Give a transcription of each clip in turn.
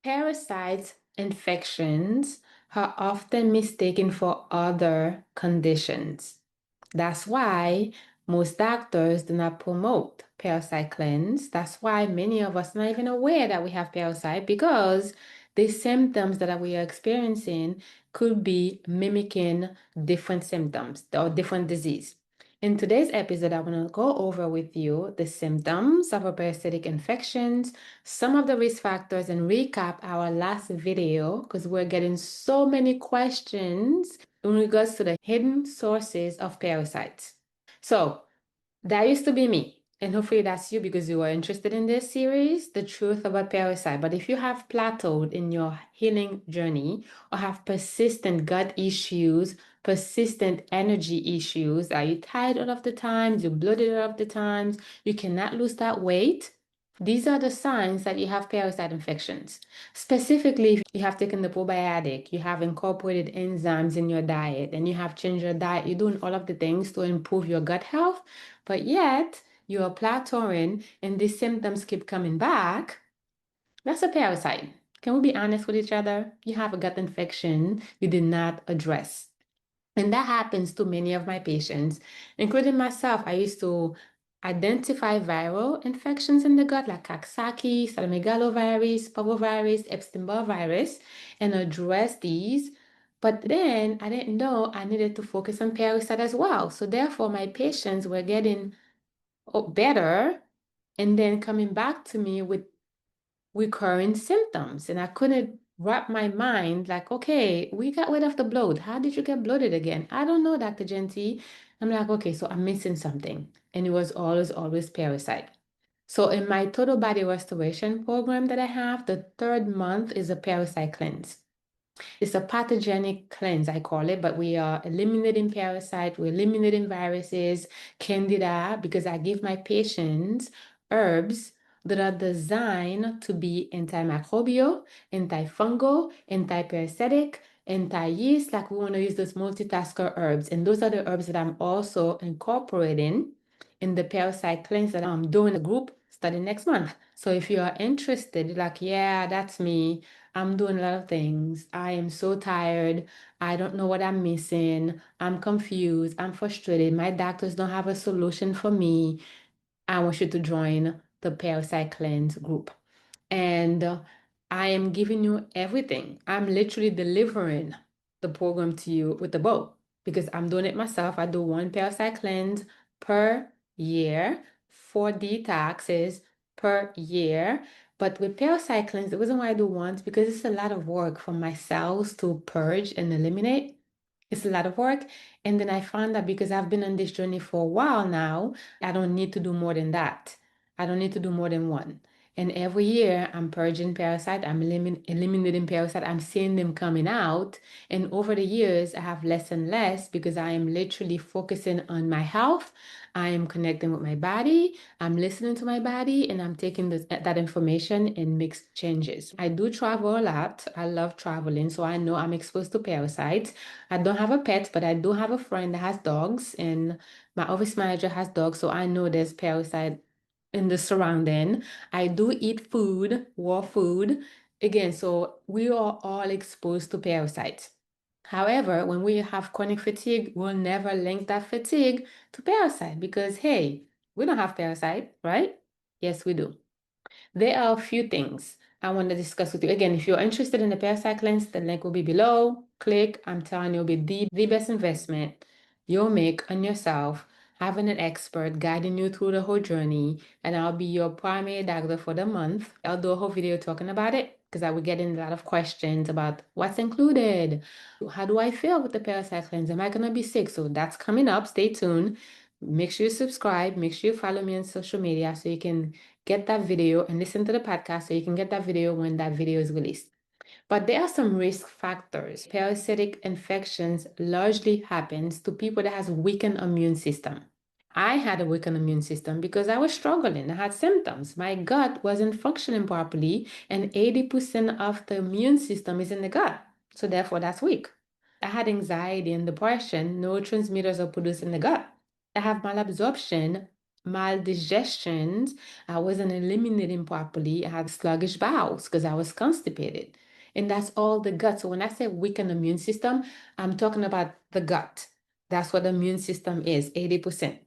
Parasite infections are often mistaken for other conditions. That's why most doctors do not promote parasite cleanse. That's why many of us are not even aware that we have parasite because the symptoms that we are experiencing could be mimicking different symptoms or different disease. In today's episode, I want to go over with you the symptoms of a parasitic infections, some of the risk factors, and recap our last video because we're getting so many questions in regards to the hidden sources of parasites. So that used to be me. And hopefully that's you because you are interested in this series, The Truth About Parasite. But if you have plateaued in your healing journey or have persistent gut issues, persistent energy issues, are you tired all of the times, you're bloated all of the times, you cannot lose that weight, these are the signs that you have parasite infections. Specifically, if you have taken the probiotic, you have incorporated enzymes in your diet, and you have changed your diet, you're doing all of the things to improve your gut health, but yet you are plateauing and these symptoms keep coming back, that's a parasite. Can we be honest with each other? You have a gut infection you did not address. And that happens to many of my patients, including myself. I used to identify viral infections in the gut like Coxsackie, cytomegalovirus, parvovirus, Epstein-Barr virus, and address these. But then I didn't know I needed to focus on parasite as well. So therefore, my patients were getting better and then coming back to me with recurring symptoms. And I couldn't wrap my mind like, okay, we got rid of the bloat. How did you get bloated again? I don't know, Dr. Jeanty. I'm like, okay, so I'm missing something. And it was always parasite. So in my total body restoration program that I have, the third month is a parasite cleanse. It's a pathogenic cleanse, I call it, but we are eliminating parasite, we're eliminating viruses, candida, because I give my patients herbs that are designed to be antimicrobial, antifungal, antiparasitic, anti-yeast, like we want to use those multitasker herbs. And those are the herbs that I'm also incorporating in the parasite cleanse that I'm doing a group study next month. So if you are interested, like, yeah, that's me. I'm doing a lot of things. I am so tired. I don't know what I'm missing. I'm confused. I'm frustrated. My doctors don't have a solution for me. I want you to join the Parasite Cleanse group. And I am giving you everything. I'm literally delivering the program to you with the bow because I'm doing it myself. I do one parasite cleanse per year, 4 detoxes per year. But with parasite cleanse, the reason why I do once because it's a lot of work for my cells to purge and eliminate. It's a lot of work. And then I found that because I've been on this journey for a while now, I don't need to do more than that. I don't need to do more than one. And every year I'm purging parasite, I'm eliminating parasite, I'm seeing them coming out. And over the years, I have less and less because I am literally focusing on my health. I am connecting with my body. I'm listening to my body and I'm taking that information and makes changes. I do travel a lot. I love traveling. So I know I'm exposed to parasites. I don't have a pet, but I do have a friend that has dogs and my office manager has dogs. So I know there's parasite in the surrounding. I do eat food, raw food. Again, so we are all exposed to parasites. However, when we have chronic fatigue, we'll never link that fatigue to parasite because, hey, we don't have parasite, right? Yes, we do. There are a few things I want to discuss with you. Again, if you're interested in the parasite cleanse, the link will be below. Click. I'm telling you, it'll be the best investment you'll make on yourself, having an expert guiding you through the whole journey. And I'll be your primary doctor for the month. I'll do a whole video talking about it because I will get in a lot of questions about what's included. How do I feel with the parasite cleanse? Am I going to be sick? So that's coming up. Stay tuned. Make sure you subscribe. Make sure you follow me on social media so you can get that video and listen to the podcast so you can get that video when that video is released. But there are some risk factors. Parasitic infections largely happens to people that has weakened immune system. I had a weakened immune system because I was struggling. I had symptoms. My gut wasn't functioning properly, and 80% of the immune system is in the gut. So therefore, that's weak. I had anxiety and depression. Neurotransmitters are produced in the gut. I have malabsorption maldigestions. I wasn't eliminating properly. I had sluggish bowels because I was constipated. And that's all the gut. So when I say weakened immune system, I'm talking about the gut. That's what the immune system is, 80%.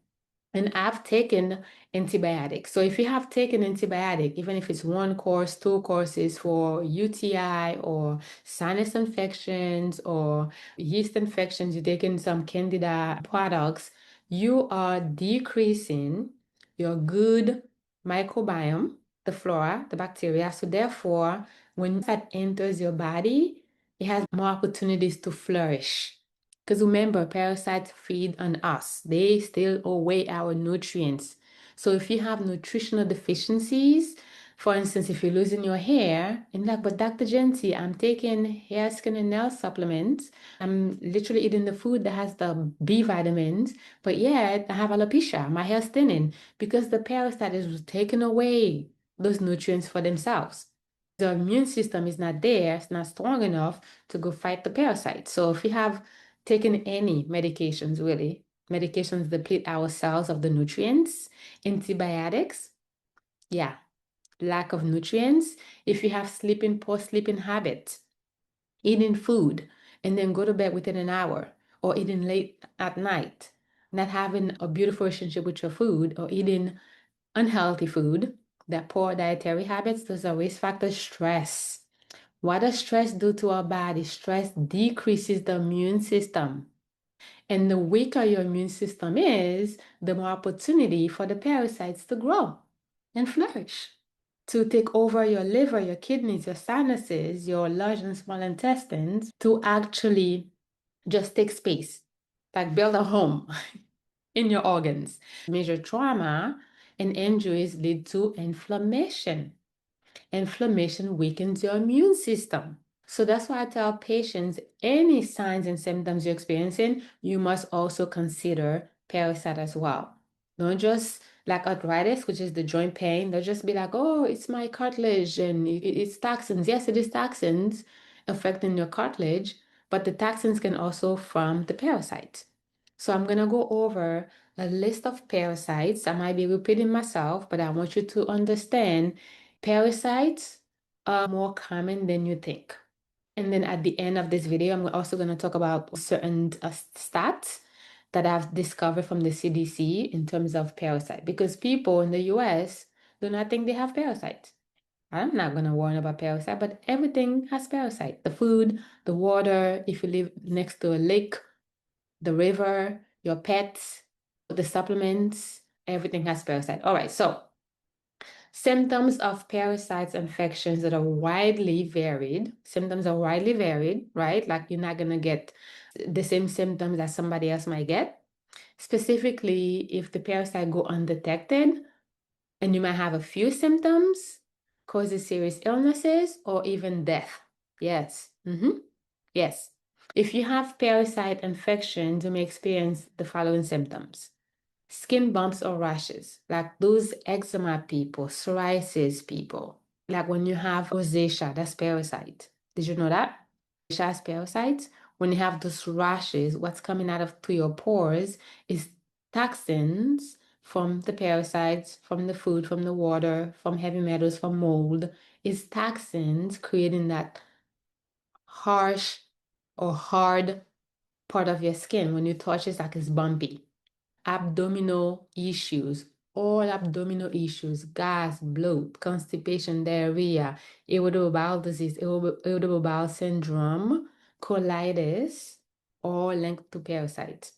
And I've taken antibiotics. So if you have taken antibiotic, even if it's one course, two courses for UTI or sinus infections or yeast infections, you're taking some candida products, you are decreasing your good microbiome, the flora, the bacteria. So therefore, when that enters your body, it has more opportunities to flourish. Because remember, parasites feed on us. They steal away our nutrients. So if you have nutritional deficiencies, for instance, if you're losing your hair, and like, but Dr. Jeanty, I'm taking hair, skin, and nail supplements. I'm literally eating the food that has the B vitamins, but yet I have alopecia. My hair's thinning because the parasite is taking away those nutrients for themselves. The immune system is not there, it's not strong enough to go fight the parasite. So if you have taken any medications, really, medications deplete our cells of the nutrients, antibiotics, yeah, lack of nutrients. If you have poor sleeping habits, eating food and then go to bed within an hour, or eating late at night, not having a beautiful relationship with your food, or eating unhealthy food, that poor dietary habits, those are risk factors. Stress. What does stress do to our body? Stress decreases the immune system. And the weaker your immune system is, the more opportunity for the parasites to grow and flourish, to take over your liver, your kidneys, your sinuses, your large and small intestines, to actually just take space, like build a home in your organs. Major trauma and injuries lead to inflammation. Inflammation weakens your immune system. So that's why I tell patients any signs and symptoms you're experiencing, you must also consider parasite as well. Don't just like arthritis, which is the joint pain, don't just be like, oh, it's my cartilage and it's toxins. Yes, it is toxins affecting your cartilage, but the toxins can also from the parasites. So I'm going to go over a list of parasites. I might be repeating myself, but I want you to understand parasites are more common than you think. And then at the end of this video, I'm also going to talk about certain stats that I've discovered from the CDC in terms of parasite, because people in the US do not think they have parasites. I'm not going to warn about parasite, but everything has parasite. The food, the water, if you live next to a lake, the river, your pets, the supplements, everything has parasite. All right, so symptoms of parasites infections that are widely varied. Symptoms are widely varied, right? Like you're not going to get the same symptoms that somebody else might get. Specifically, if the parasite go undetected and you might have a few symptoms, causes serious illnesses or even death. Yes. Yes. If you have parasite infections, you may experience the following symptoms: skin bumps or rashes, like those eczema people, psoriasis people, like when you have rosacea, that's parasite. Did you know that? Rosacea has parasites. When you have those rashes, what's coming out of to your pores is toxins from the parasites, from the food, from the water, from heavy metals, from mold. Is toxins creating that harsh or hard part of your skin. When you touch it, like it's bumpy. Abdominal issues, all abdominal issues, gas, bloat, constipation, diarrhea, irritable bowel disease, irritable bowel syndrome, colitis, all linked to parasites.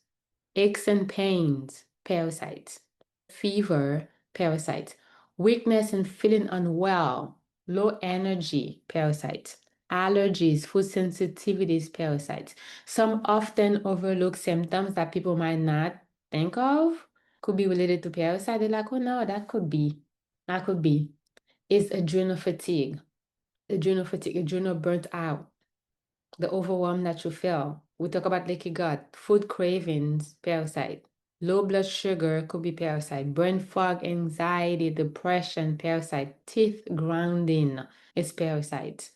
Aches and pains, parasites. Fever, parasites. Weakness and feeling unwell, low energy, parasites. Allergies, food sensitivities, parasites. Some often overlooked symptoms that people might not think of could be related to parasite. They're like, oh no, that could be. That could be. It's adrenal fatigue. Adrenal burnt out, the overwhelm that you feel. We talk about leaky gut, food cravings, parasite. Low blood sugar could be parasite. Brain fog, anxiety, depression, parasite. Teeth grounding is parasite.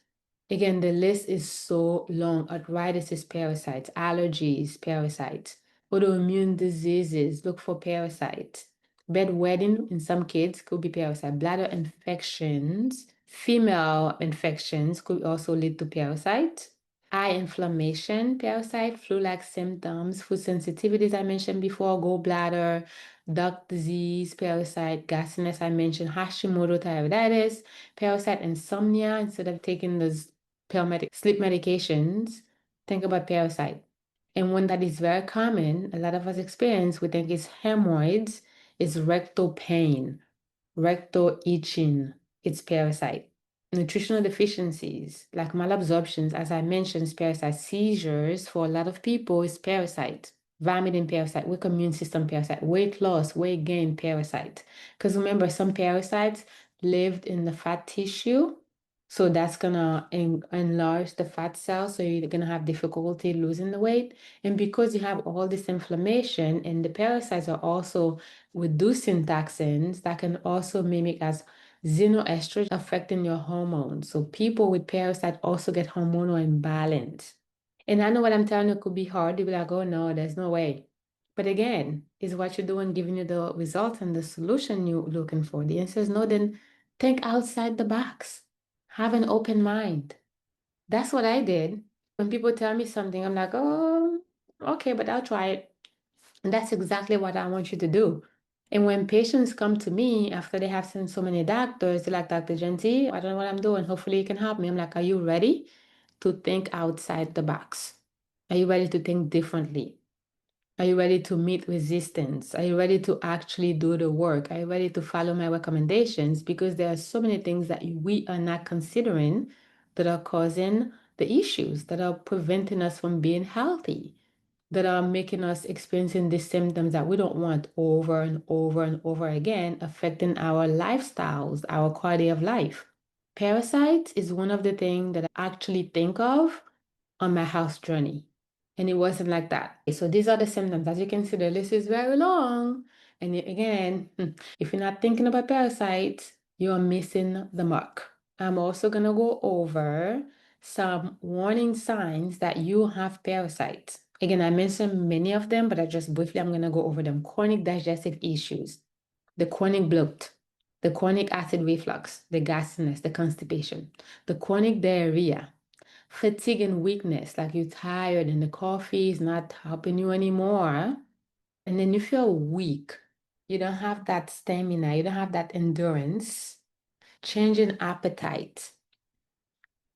Again, the list is so long. Arthritis is parasites. Allergies, parasites. Autoimmune diseases, look for parasites. Bedwetting in some kids could be parasite. Bladder infections, female infections could also lead to parasite. Eye inflammation, parasite, flu-like symptoms, food sensitivities I mentioned before, gallbladder, duct disease, parasite, gasiness I mentioned, Hashimoto thyroiditis, parasite insomnia. Instead of taking those sleep medications, think about parasite. And one that is very common, a lot of us experience, we think is hemorrhoids, is rectal pain, rectal itching, it's parasite. Nutritional deficiencies like malabsorptions, as I mentioned, is parasite. Seizures for a lot of people is parasite. Vomiting parasite, weak immune system parasite, weight loss, weight gain parasite. Because remember, some parasites lived in the fat tissue. So that's gonna enlarge the fat cells. So you're gonna have difficulty losing the weight. And because you have all this inflammation and the parasites are also reducing toxins that can also mimic as xenoestrogen affecting your hormones. So people with parasite also get hormonal imbalance. And I know what I'm telling you could be hard. You'll be like, oh no, there's no way. But again, is what you're doing giving you the results and the solution you're looking for? The answer is no, then think outside the box. Have an open mind. That's what I did. When people tell me something, I'm like, oh, okay, but I'll try it. And that's exactly what I want you to do. And when patients come to me after they have seen so many doctors, they're like, Dr. Jeanty, I don't know what I'm doing. Hopefully you can help me. I'm like, are you ready to think outside the box? Are you ready to think differently? Are you ready to meet resistance? Are you ready to actually do the work? Are you ready to follow my recommendations? Because there are so many things that we are not considering that are causing the issues, that are preventing us from being healthy, that are making us experiencing these symptoms that we don't want over and over and over again, affecting our lifestyles, our quality of life. Parasites is one of the things that I actually think of on my house journey. And it wasn't like that. So these are the symptoms. As you can see, the list is very long. And again, if you're not thinking about parasites, you're missing the mark. I'm also going to go over some warning signs that you have parasites. Again, I mentioned many of them, but I'm going to go over them. Chronic digestive issues, the chronic bloat, the chronic acid reflux, the gasiness, the constipation, the chronic diarrhea, fatigue and weakness, like you're tired and the coffee is not helping you anymore. And then you feel weak. You don't have that stamina, you don't have that endurance. Changing appetite,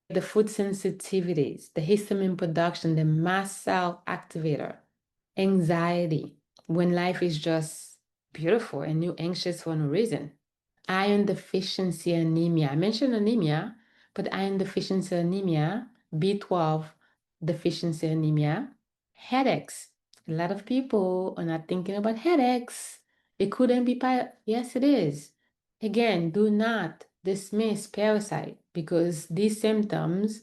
the food sensitivities, the histamine production, the mast cell activator, anxiety, when life is just beautiful and you're anxious for no reason. Iron deficiency anemia. I mentioned anemia, but iron deficiency anemia, B12 deficiency anemia, headaches. A lot of people are not thinking about headaches. It couldn't be, yes, it is. Again, do not dismiss parasite because these symptoms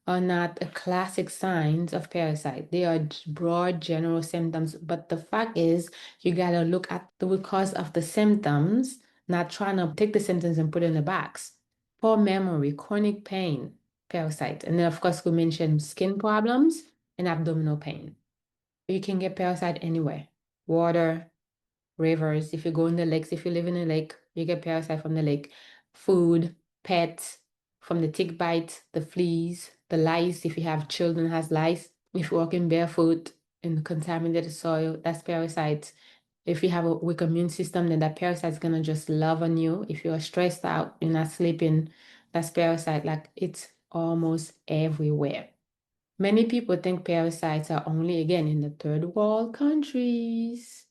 are not a classic signs of parasite. They are broad general symptoms, but the fact is you gotta look at the root cause of the symptoms, not trying to take the symptoms and put it in a box. Poor memory, chronic pain, parasite. And then of course we mentioned skin problems and abdominal pain. You can get parasite anywhere. Water, rivers. If you go in the lakes, if you live in a lake, you get parasite from the lake. Food, pets, from the tick bite, the fleas, the lice. If you have children has lice, if you're walking barefoot in contaminated soil, that's parasites. If you have a weak immune system, then that parasite is gonna just love on you. If you're stressed out, you're not sleeping, that's parasite. Like it's almost everywhere. Many people think parasites are only, again, in the third world countries.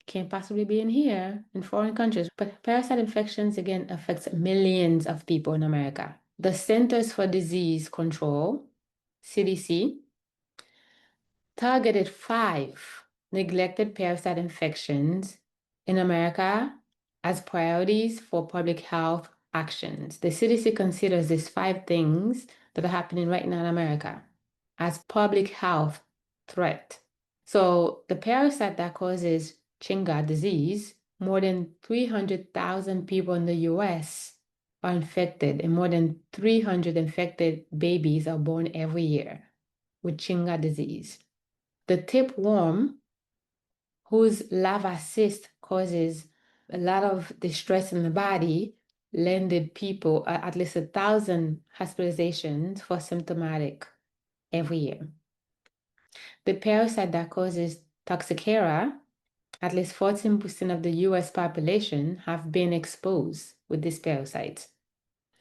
Can't possibly be in here, in foreign countries. But parasite infections, again, affects millions of people in America. The Centers for Disease Control, CDC, targeted 5 neglected parasite infections in America as priorities for public health actions. The CDC considers these 5 things that are happening right now in America as public health threat. So the parasite that causes Chinga disease, more than 300,000 people in the US are infected, and more than 300 infected babies are born every year with Chinga disease. The tapeworm, whose larva cyst causes a lot of distress in the body landed people at least 1,000 hospitalizations for symptomatic every year. The parasite that causes toxicera, at least 14% of the US population have been exposed with this parasite.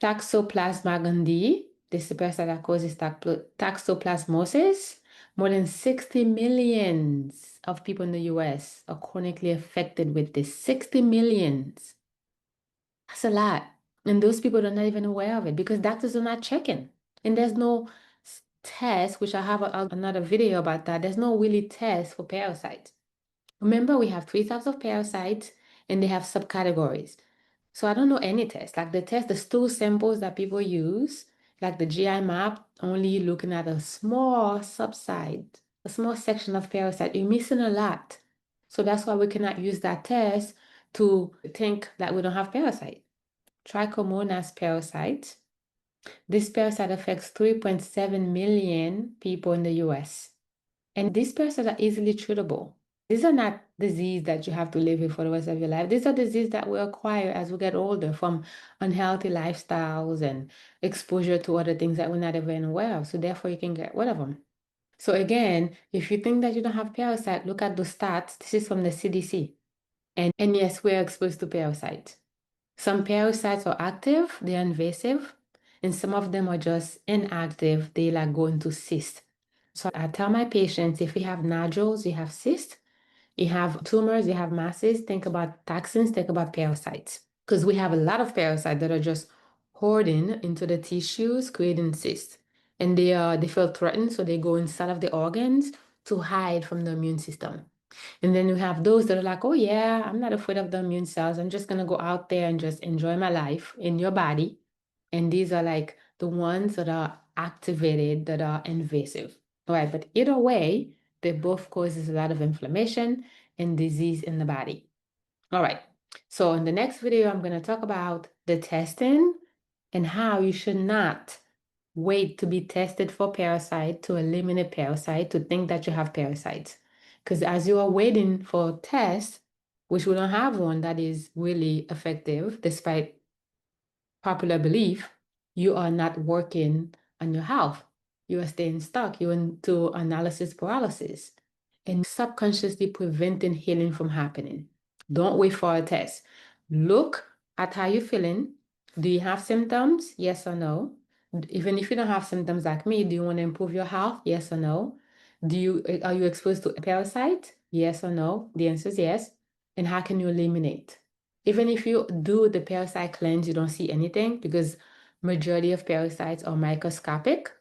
Toxoplasma gondii, this is the parasite that causes toxoplasmosis. More than 60 millions of people in the US are chronically affected with this. 60 millions. That's a lot. And those people are not even aware of it because doctors are not checking. And there's no test, which I have another video about that. There's no really test for parasites. Remember, we have three types of parasites and they have subcategories. So I don't know any test. Like the stool samples that people use, like the GI map, only looking at a small subside, a small section of parasite. You're missing a lot. So that's why we cannot use that test to think that we don't have parasite. Trichomonas parasite. This parasite affects 3.7 million people in the US. And these parasites are easily treatable. These are not disease that you have to live with for the rest of your life. These are diseases that we acquire as we get older from unhealthy lifestyles and exposure to other things that we're not even aware of. So therefore, you can get rid of them. So again, if you think that you don't have parasite, look at the stats. This is from the CDC. And yes, we're exposed to parasites. Some parasites are active, they're invasive, and some of them are just inactive, they like go into cyst. So I tell my patients, if you have nodules, you have cysts, you have tumors, you have masses, think about toxins, think about parasites. Because we have a lot of parasites that are just hoarding into the tissues, creating cysts. And they feel threatened, so they go inside of the organs to hide from the immune system. And then you have those that are like, oh yeah, I'm not afraid of the immune cells. I'm just gonna go out there and just enjoy my life in your body. And these are like the ones that are activated, that are invasive. All right, but either way, they both causes a lot of inflammation and disease in the body. All right, so in the next video, I'm gonna talk about the testing and how you should not wait to be tested for parasite, to eliminate parasite, to think that you have parasites. Because as you are waiting for a test, which we don't have one that is really effective, despite popular belief, you are not working on your health. You are staying stuck. You're into analysis paralysis and subconsciously preventing healing from happening. Don't wait for a test. Look at how you're feeling. Do you have symptoms? Yes or no? Even if you don't have symptoms like me, do you want to improve your health? Yes or no? Are you exposed to a parasite? Yes or no? The answer is yes. And how can you eliminate? Even if you do the parasite cleanse, you don't see anything because majority of parasites are microscopic.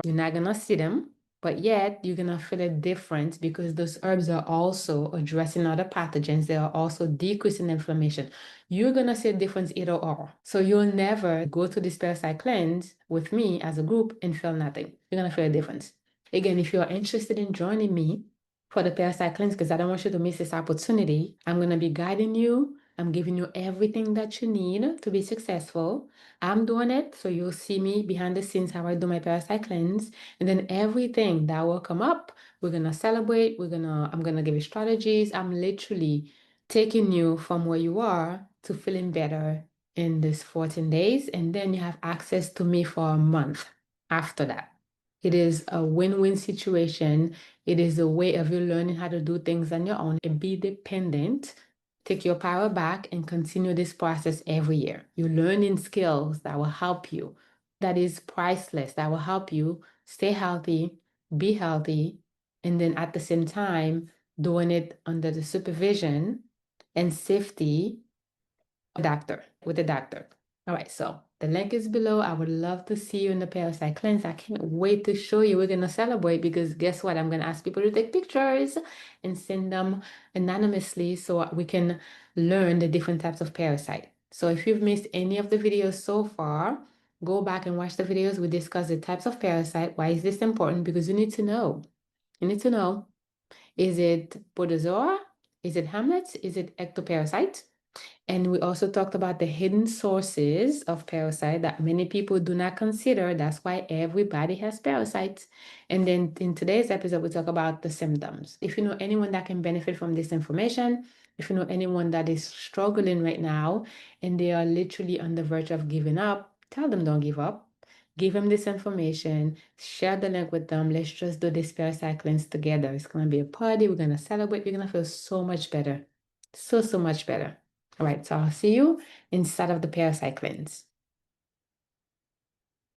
You're not gonna see them, but yet you're gonna feel a difference because those herbs are also addressing other pathogens. They are also decreasing inflammation. You're gonna see a difference either or. So you'll never go to this parasite cleanse with me as a group and feel nothing. You're gonna feel a difference. Again, if you're interested in joining me for the parasite cleanse, because I don't want you to miss this opportunity, I'm gonna be guiding you. I'm giving you everything that you need to be successful. I'm doing it, so you'll see me behind the scenes how I do my parasite cleanse. And then everything that will come up, we're gonna celebrate. I'm gonna give you strategies. I'm literally taking you from where you are to feeling better in this 14 days. And then you have access to me for a month after that. It is a win-win situation. It is a way of you learning how to do things on your own and be dependent. Take your power back and continue this process every year. You're learning skills that will help you, that is priceless, that will help you stay healthy, be healthy, and then at the same time, doing it under the supervision and safety with the doctor. All right, so the link is below. I would love to see you in the parasite cleanse. I can't wait to show you. We're gonna celebrate because guess what? I'm gonna ask people to take pictures and send them anonymously so we can learn the different types of parasite. So if you've missed any of the videos so far, go back and watch the videos. We discuss the types of parasite. Why is this important? Because you need to know. You need to know, is it protozoa? Is it hamlets? Is it ectoparasite? And we also talked about the hidden sources of parasite that many people do not consider. That's why everybody has parasites. And then in today's episode, we talk about the symptoms. If you know anyone that can benefit from this information, if you know anyone that is struggling right now and they are literally on the verge of giving up, tell them don't give up. Give them this information, share the link with them. Let's just do this parasite cleanse together. It's going to be a party. We're going to celebrate. You're going to feel so much better. So, so much better. All right, so I'll see you inside of the parasite cleanse.